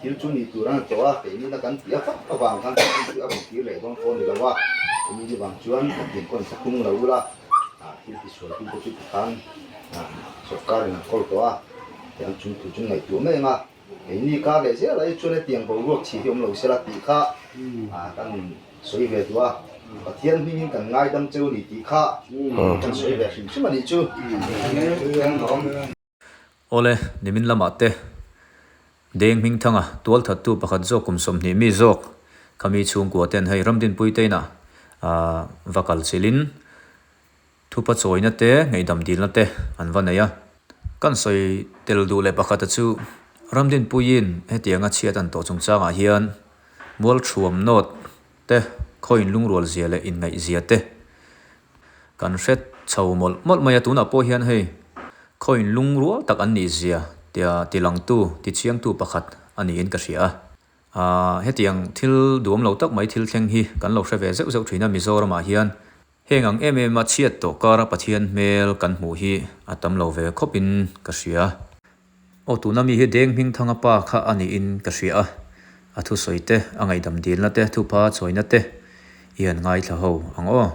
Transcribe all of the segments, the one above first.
thiếu chút đi tu rằng cho cái này là cần tiếc các bạn kan tiếc bằng tiếc lệ bằng con là wa ini di bang cuan tiền con sắc khung là ula thiếu thì số thiếu chút kan số cả là con to thì anh chúng này tu mấy mà cái này cả cái gì là cho nên tiền bảo ruột chỉ dùng lâu sẽ là tỷ khá kan suy về tu và thiên nhiên cần ngaihdam châu đi tỷ khá kan suy về chứ mà đi chưa ole nimin lamate Denghmingthanga tual thattu pakhat zo kumsom ni mi zok kami chung ko ten hei Ramdinpuii teina vakal chilin thupa choina te ngaihdam dilna te an vanaya kan soi tel du le pakhat chu Ramdinpuii in hetianga chiat an to chungchanga hian mual thuam not te khoin lungrol zia le in ngai zia te kan hret chhawmol mol maya tuna po hian hei khoin lungrual tak an ni zia tia tilang tu ti chiang tu pakhat ani in ka hria hetiang thil duam lo tak mai thil thleng hi kan lo hre ve zeu zeu thina Mizoram a hian hengang ma chiat to kara pathian mel kan hmu hi atam lo ve khopin ka hria o tunami hi Denghmingthanga Pa kha ani in ka hria athu soite angaidam dilna te thu pa choina te ian ngai thla ho ango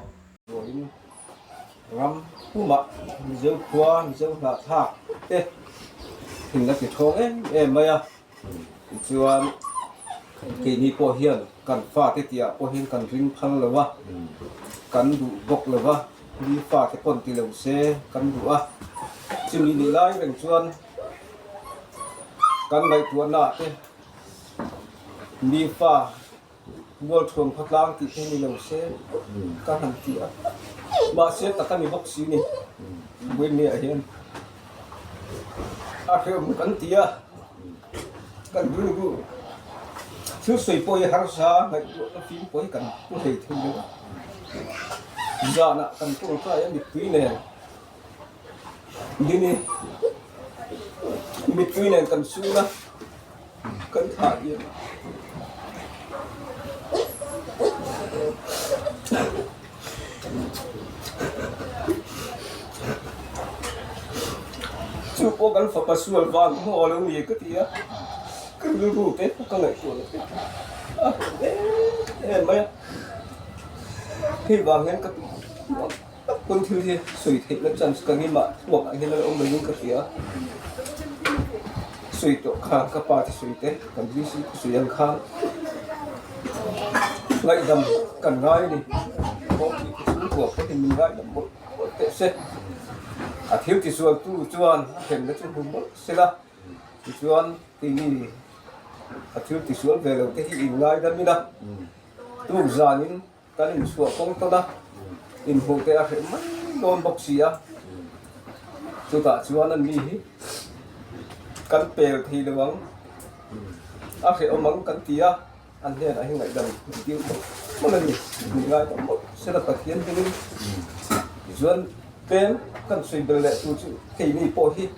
ram puma mizo khwa mizo la tha te thing la ki thong em maya chuan ke ni po hian kan fa te tia po hian kan ring phal lawa kan du bok lawa ni fa te pon ti lo se kan du a chimi ni lai reng chuan kan lai tuan na te ni fa ngol thong phatlang ti the ni lo se ka han ti a ba se ta kan ni bok si ni wen ni a hian a khem kan ti a kan du gu chu soi po ya har sa ngai tu phim po kan ku thei thei ni ja na kan ku ka ya mi tui ne ni mi tui ne kan su na kan tha ya chú có gắn phật bát suol vàng họ lâu gì cái gì á cái lu tết có ngày của em mấy khi vàng nên các con thiếu thì sủi thịt nó chẳng cần gì mà buộc anh là ông mình cái gì á sủi tổ khang các bà thì sủi tết còn gì sủi ăn khang lại dầm cần ngay đi có cái số của cái mình lại là một tệ xe thiếu thì xuân tu chuan hiện nó chung hùng mất xe la thì chuan thì thiếu thì xuân về đầu cái gì ngay đó mới đó tu già những cái mình xuân công tao đó in hồ tây phải mất đồn bọc xì á tu ta chuan anh đi căn bèo thì được không phải ông mắng căn tía anh thế này ngày đầu tiêu một lần mình ngay tầm một sẽ là phát hiện cái xuân bên kan suy bel lệ tu chu cái này po hi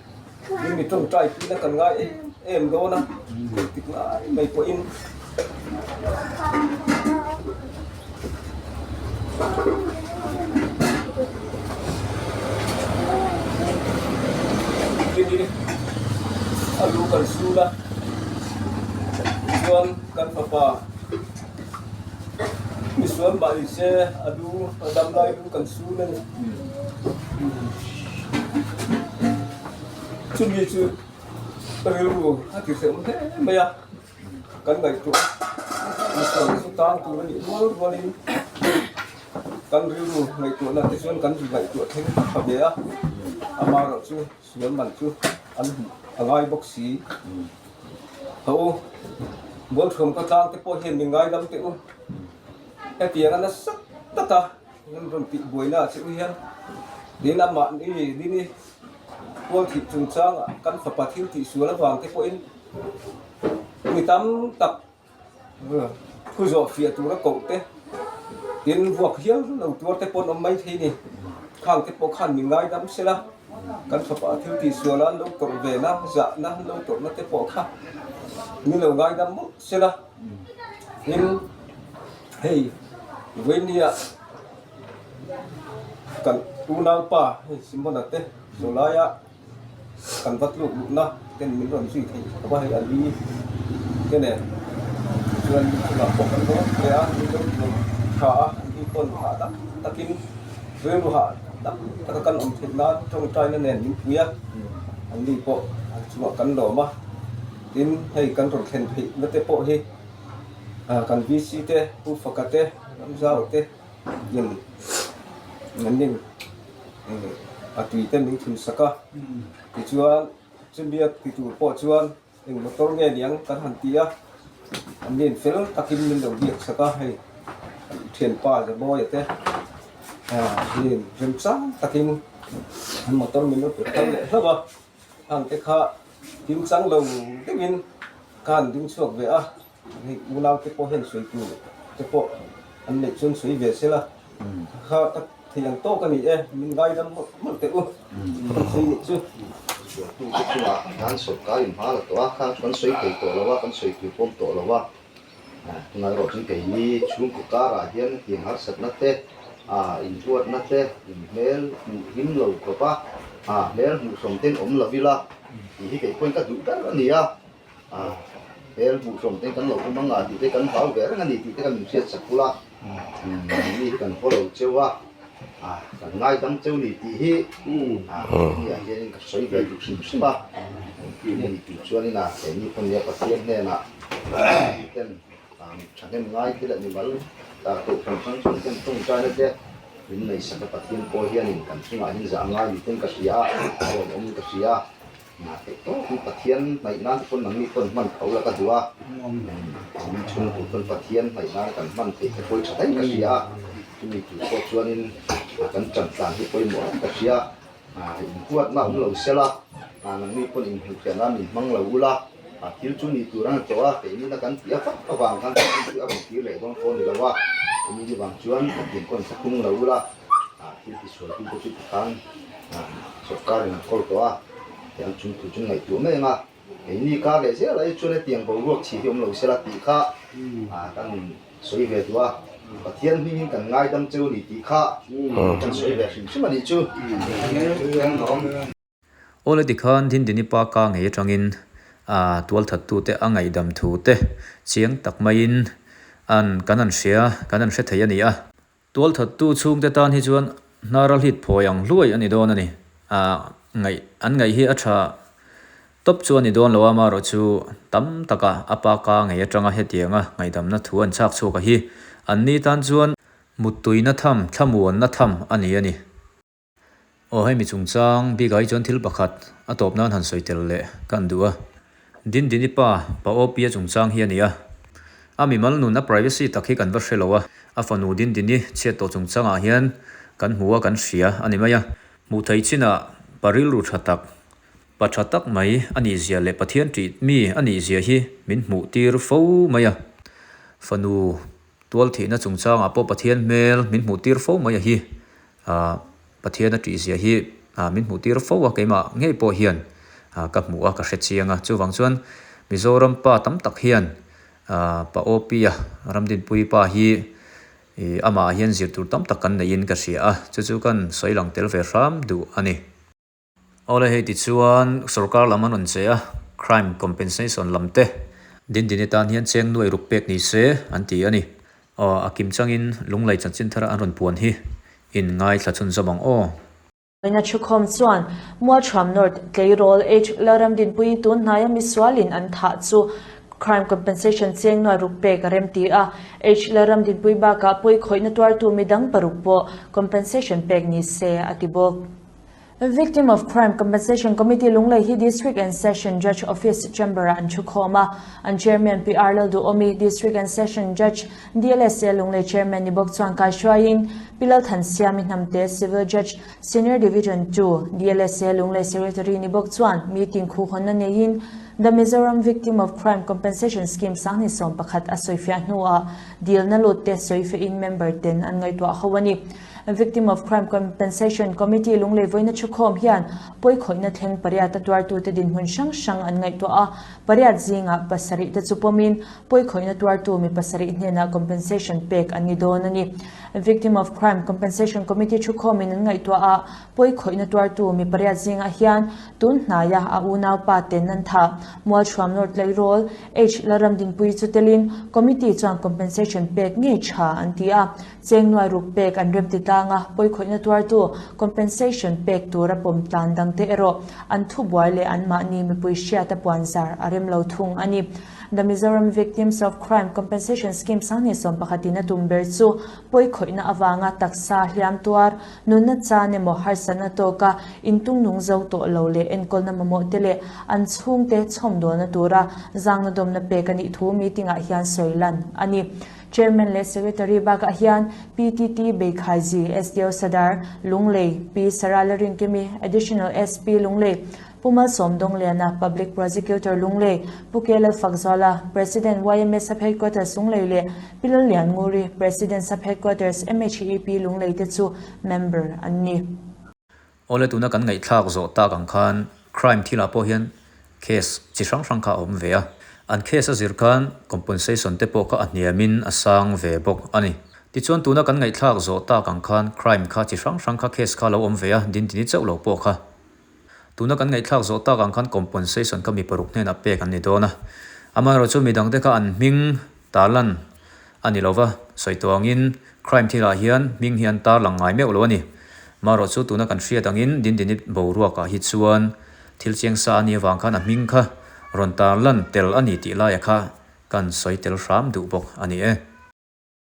nhưng mình trồng trái thì nó cần ngay em đó na tích lại mấy po in đi alu kan su la chuan kan pa mi suan ba đi xe alu dam lai lu kan su na chuẩn bị chưa tôi lưu hai kiểu sớm thế bây giờ cần bảy tuổi sớm số tăng tuổi nó nhiều quá đi cần lưu ngày tuổi là cái xuân cần bảy tuổi thế hợp lý á mà rồi chưa xuân bằng chưa ăn ngay bốc xí hậu muốn thường có tăng cái po hiện mình ngay đâm tiểu cái tiếng nó sắc tất cả nên còn bị buổi nào chịu hiên đến năm mạn đi quân thị trùng trang căn phật bát thiên thị xuống là vàng cái point 18 tập cứ dọ phía tụi nó cậu thế tiến vuộc hiếu đầu tua cái point ông mấy thế này khang cái bộ khăn mình ngay đắm xe la căn phật bát thiên thị xuống là lâu cậu về na dạ na lâu cậu nó cái bộ khác như là ngay đắm xe la nhưng hey với nia cần tu nào pa sim bon ate solaya kan vat lu na ten min ron sui thei ba hai ali cái này chuyện là một cái đó cái ăn đi đâu thả đi con thả đó ta kim với đồ hạ đó ta cần ông thịt nó trong trai nên những kia anh đi bộ chụp cắn đồ mà tin hay cắn trộn khen thị nó tế bộ hi cắn vi si tế u phật tế làm sao tế nhìn ngắn nhìn tùy tên những thứ sắc thì chuan chuẩn bị thì tụ bộ chuan những motor nghe tiếng cắn hẳn tia anh nhìn film takin mình đầu việc sắc hay thiền pa rồi boy thế nhìn film sáng takin motor mình nó phải tăng lệ hết rồi hàng cái khác phim sáng lồng cái mình can tiếng suộc về thì u lao cái bộ hiện suy cũ cái bộ anh này chuyên suy về sẽ là khác thì yang to cái này mình gai ra một cái suy nghĩ chứ tu cái chung là gan sốt cái im phá là toa khác con suy cái tổ là wa con suy cái phong tổ là wa ngày rồi chúng cái gì chung của cá là hiện hiện hết sạch nát thế in tuột nát thế in mel him lâu của pa mel mu som tên là villa thì cái quên cái đủ cái này mel mu som tên cái lâu cũng mang thì cái cần bảo vệ cái này thì cái mình sẽ sạch làนี่กันพอเราเชื่อว่ากันง่ายตั้งเจ้านี่ที่นี่เห็นก็สวยแบบอยู่ใช่ไหมนี่ที่ชวนนี่นะแต่นี่คนเดียวประเทศเนี่ยนะเป็นฉันเห็นง่ายที่ละนี่มันแต่ตัวคนทั้งชนเป็นต้องใจนั่นเองวินในสังกัดประเทศโคเฮียนี่กันที่มาที่จะง่ายอยู่เป็นกษียาเอาอมกษียาแต่ตัวที่ประเทศในนั้นคนหนังมีคนมันเขาแล้วก็ดูว่ามีชนคนประเทศในนั้นกันมันติดกับคนชาติกษียาที่มีจุดโคชวนินกันจัดการที่คนหมดกษียาขวดน้ำเราเสียละนังมีคนอินทุกอย่างนั้นมั่งเราละที่จุดนี้ตัวนั้นตัวแต่นี่นักการเสียฟักบางกันที่เอาที่เหลือต้องคนเราว่ามีบางชวนเปลี่ยนคนสักครั้งเราละที่สวยที่จุดกันสกการนั้นคนตัวyang chung tu chung ngai tu me nga ni ka le se lai chu ne tiang bo ruak chi hiom lo se la ti kha kan soi ve tua pathian hi kan ngai dam chu ni ti kha kan soi ve sim sim ani chu ole dikhan din dini pa ka ngai tangin tual that tu te angai dam thu te chiang tak mai in an kanan hre thei ani tual that tu chung te tan hi chuan naral hit phoyang luai ani don ani ngai hi atha top chuan ni don lawa ma ro chu tam taka apa ka ngai atanga he tianga ngai dam na thu an chak chu ka hi an ni tan chuan mutui na tham thlamuan na tham ani hai mi chungchang bi gai chuan thil pakhat atop nan han soitel le kan duwa din pa Awpa chungchang hi ania ami mal nu na privacy takhi kan va hrelowa afanu din ni che to chungchanga hian kan huwa kan hria ani maya mu thei china paril ru thatak mai ani zia le pathian ti mi ani zia hi min mu tir fo maya fanu tual thi na chungchang apo pathian mel min mu tir fo maya hi pathian ti zia hi min mu tir fo wa keima ngei po hian ka mu a ka hre chianga chuwang chuan Mizoram pa tam tak hian Pa Awpa Ramdinpuii pa hi ama hian zirtur tam tak kan nei in ka hria chu kan soilang tel ve ram du ani ole hei ti chuan sarkar laman on che crime compensation lamte din tan hian cheng nuai ruk pek ni se an ti ani akim changin lunglai chanchin thara an ron puan hi in ngai thlachun zamang Ina chukhom chuan Mual Tram North Keirol H Ramdinpuii tun naya miswalin an tha chu crime compensation cheng noi rupe karem ti H Ramdinpuii ba ka poi khoina twar tu midang parukpo compensation pek ni se atibok A victim of crime compensation committee lunglei hi district and session judge office chamber an chukhoma an chairman PR du omi district and session judge DLS lunglei chairman ni bok chuan kai shwain pilal than siam namte civil judge senior division 2 DLS lunglei secretary ni bok chuan meeting khu honna nein The Mizoram Victim of Crime Compensation Scheme sang ni som pakhat a soifia nuwa dilna lotte soife in member ten an ngai twa hawani Victim of Crime Compensation Committee lunglei voina chukhom hian poi khoina thleng pariat atwar tu te din hun sang sang an ngai to a pariat zinga pasari te chupomin poi khoina twar tu mi pasari hnena compensation pek ani don ani Victim of Crime Compensation Committee chukhom in ngai to a poi khoina twar tu mi pariat zinga hian tun hnaya a una pa ten nan tha mual thram north lei rol h Ramdinpuii chutelin committee chuan compensation pek nge tha antia chengnoi ruk pek an rem ti tanga poi khoina twar tu compensation pek tura pom tlan dang te ero an thu boy le an ma ni mi pui sha ta puanzar arem lo thung ani The Mizoram Victims of Crime Compensation Scheme sangni som pakhatina tumber chu poi khoina awanga taksa hliam tuar nunna cha ne mo harsana to ka intung nung zo to lo le enkol na mamo tele an chung te chom do na tura zangna dom na pe kani thu meeting a hian soilan ani Chairman le Secretary Baga Hian, PTT Bekhaji, SDO Sadar, Lunglei, P. Saralaring Kimi, Additional SP Lunglei, Pumal Somdong Liana, Public Prosecutor Lunglei, Pukela Fagzola, President YMS Sub Headquarters Lunglei Le, Pilal Lian Nguri, President Sub Headquarters MHEP Lunglei Tetsu, Member Anni. Ole tuna kan ngai thak zo ta kang khan crime thila po hian case chi sang sang kha om ve a an case azir khan compensation te po ka aniamin asang ve bok ani ti chuan tuna kan ngai thlak zo ta kang khan crime kha chi sang sang kha case kha lo om ve a din ti chau lo po kha tuna kan ngai thlak zo ta kang khan compensation ka mi paruk ne na pe kan ni dona ama ro chu mi dang te ka an ming talan ani lova soitawangin crime thila hian ming hian tar langai me lo ani maro chu tuna kan hria dangin din din bo ruwa ka hi chuan thilcheng sa ani wang khan a ming kha ron tar lan tel ani ti la ya kha kan soi tel ram du bok ani e